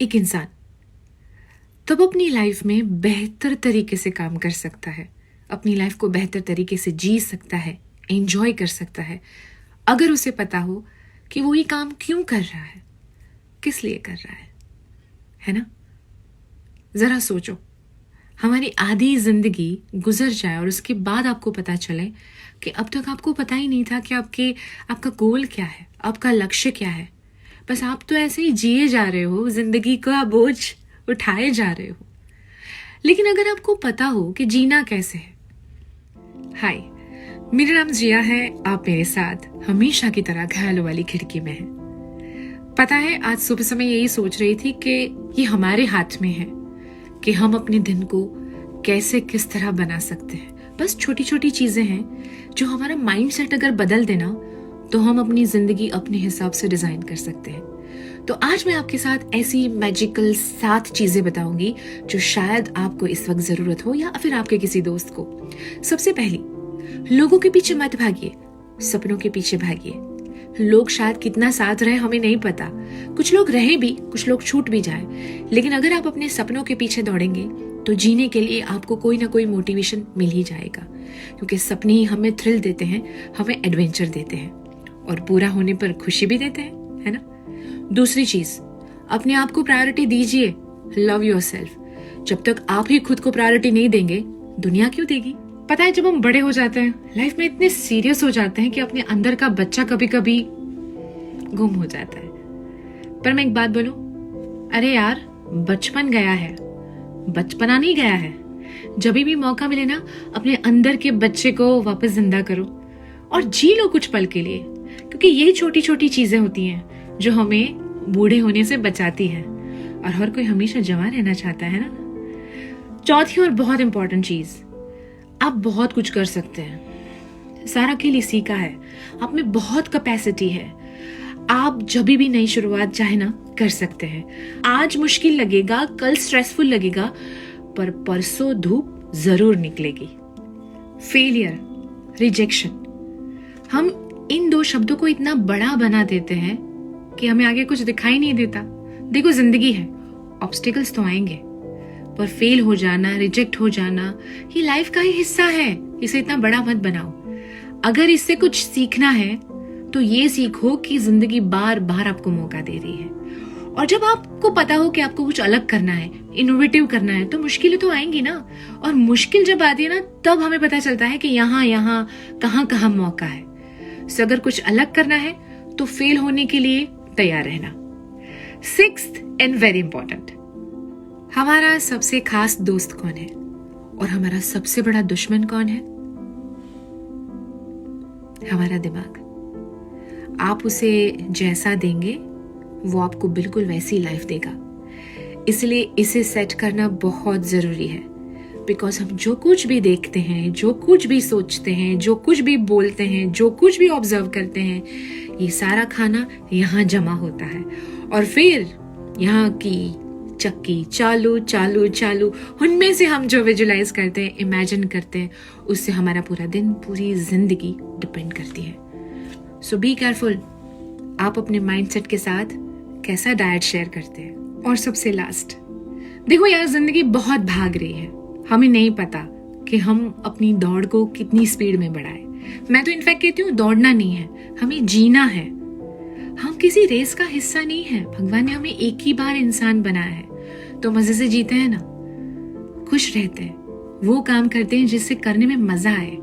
एक इंसान तब अपनी लाइफ में बेहतर तरीके से काम कर सकता है, अपनी लाइफ को बेहतर तरीके से जी सकता है, एंजॉय कर सकता है, अगर उसे पता हो कि वो ये काम क्यों कर रहा है, किस लिए कर रहा है ना। जरा सोचो, हमारी आधी जिंदगी गुजर जाए और उसके बाद आपको पता चले कि अब तक आपको पता ही नहीं था कि आपका गोल क्या है, आपका लक्ष्य क्या है। बस आप तो ऐसे ही जिए जा रहे हो, जिंदगी का बोझ उठाए जा रहे हो। लेकिन अगर आपको पता हो कि जीना कैसे है। हाय, मेरा नाम जिया है, आप मेरे साथ हमेशा की तरह ख्यालों वाली खिड़की में हैं। पता है, आज सुबह समय यही सोच रही थी कि ये हमारे हाथ में है कि हम अपने दिन को कैसे किस तरह बना सकते हैं। बस छोटी छोटी चीजें हैं जो हमारा माइंडसेट अगर बदल देना तो हम अपनी जिंदगी अपने हिसाब से डिजाइन कर सकते हैं। तो आज मैं आपके साथ ऐसी मैजिकल 7 चीजें बताऊंगी जो शायद आपको इस वक्त जरूरत हो या फिर आपके किसी दोस्त को। सबसे पहली, लोगों के पीछे मत भागिए, सपनों के पीछे भागिए। लोग शायद कितना साथ रहे हमें नहीं पता, कुछ लोग रहे भी, कुछ लोग छूट भी जाए, लेकिन अगर आप अपने सपनों के पीछे दौड़ेंगे तो जीने के लिए आपको कोई ना कोई मोटिवेशन मिल ही जाएगा, क्योंकि सपने ही हमें थ्रिल देते हैं, हमें एडवेंचर देते हैं और पूरा होने पर खुशी भी देते हैं, है ना। दूसरी चीज, अपने आप को प्रायोरिटी दीजिए। Love yourself. जब तक आप ही खुद को प्रायोरिटी नहीं देंगे, दुनिया क्यों देगी। पता है, जब हम बड़े हो जाते हैं, लाइफ में इतने सीरियस हो जाते हैं कि अपने अंदर का बच्चा कभी कभी गुम हो जाता है। पर मैं एक बात बोलूं, अरे यार, बचपन गया है, बचपना नहीं गया है। जब भी मौका मिले ना, अपने अंदर के बच्चे को वापस जिंदा करो और जी लो कुछ पल के लिए, क्योंकि ये छोटी छोटी चीजें होती हैं जो हमें बूढ़े होने से बचाती है, और हर कोई हमेशा जवान रहना चाहता है ना। चौथी और बहुत इंपॉर्टेंट चीज, आप बहुत कुछ कर सकते हैं। सारा खेल इसी का है, आप में बहुत कैपेसिटी है। आप जब भी नई शुरुआत चाहे ना कर सकते हैं। आज मुश्किल लगेगा, कल स्ट्रेसफुल लगेगा, पर परसों धूप जरूर निकलेगी। फेलियर, रिजेक्शन, हम इन 2 शब्दों को इतना बड़ा बना देते हैं कि हमें आगे कुछ दिखाई नहीं देता। देखो, जिंदगी है, ऑब्स्टिकल्स तो आएंगे, पर फेल हो जाना, रिजेक्ट हो जाना, ये लाइफ का ही हिस्सा है। इसे इतना बड़ा मत बनाओ। अगर इससे कुछ सीखना है तो ये सीखो कि जिंदगी बार बार आपको मौका दे रही है, और जब आपको पता हो कि आपको कुछ अलग करना है, इनोवेटिव करना है, तो मुश्किलें तो आएंगी ना। और मुश्किल जब आती है ना, तब हमें पता चलता है कि यहाँ कहाँ कहाँ मौका है। सो अगर कुछ अलग करना है तो फेल होने के लिए तैयार रहना। 6th एंड वेरी इंपॉर्टेंट, हमारा सबसे खास दोस्त कौन है और हमारा सबसे बड़ा दुश्मन कौन है? हमारा दिमाग। आप उसे जैसा देंगे वो आपको बिल्कुल वैसी लाइफ देगा। इसलिए इसे सेट करना बहुत जरूरी है, बिकॉज हम जो कुछ भी देखते हैं, जो कुछ भी सोचते हैं, जो कुछ भी बोलते हैं, जो कुछ भी ऑब्जर्व करते हैं, ये सारा खाना यहाँ जमा होता है और फिर यहाँ की चक्की चालू चालू चालू, उनमें से हम जो विजुलाइज करते हैं, इमेजिन करते हैं, उससे हमारा पूरा दिन, पूरी जिंदगी डिपेंड करती है। सो बी केयरफुल, आप अपने माइंडसेट के साथ कैसा डाइट शेयर करते हैं। और सबसे लास्ट, देखो यार, जिंदगी बहुत भाग रही है, हमें नहीं पता कि हम अपनी दौड़ को कितनी स्पीड में बढ़ाएं। मैं तो इनफैक्ट कहती हूँ, दौड़ना नहीं है, हमें जीना है। हम किसी रेस का हिस्सा नहीं है। भगवान ने हमें एक ही बार इंसान बनाया है, तो मजे से जीते हैं ना, खुश रहते हैं, वो काम करते हैं जिससे करने में मजा आए,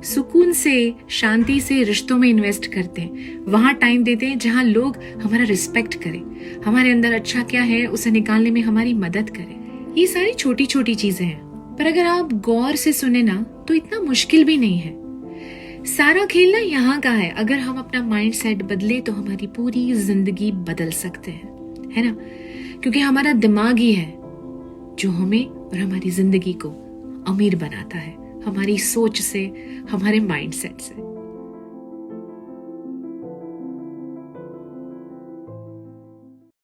सुकून से, शांति से रिश्तों में इन्वेस्ट करते हैं, वहां टाइम देते हैं जहां लोग हमारा रिस्पेक्ट करें, हमारे अंदर अच्छा क्या है उसे निकालने में हमारी मदद करें। ये सारी छोटी छोटी चीजें हैं, पर अगर आप गौर से सुने ना तो इतना मुश्किल भी नहीं है। सारा खेल ना यहाँ का है। अगर हम अपना माइंड सेट बदले तो हमारी पूरी जिंदगी बदल सकते हैं, है ना। क्योंकि हमारा दिमाग ही है जो हमें और हमारी जिंदगी को अमीर बनाता है, हमारी सोच से, हमारे माइंड सेट से।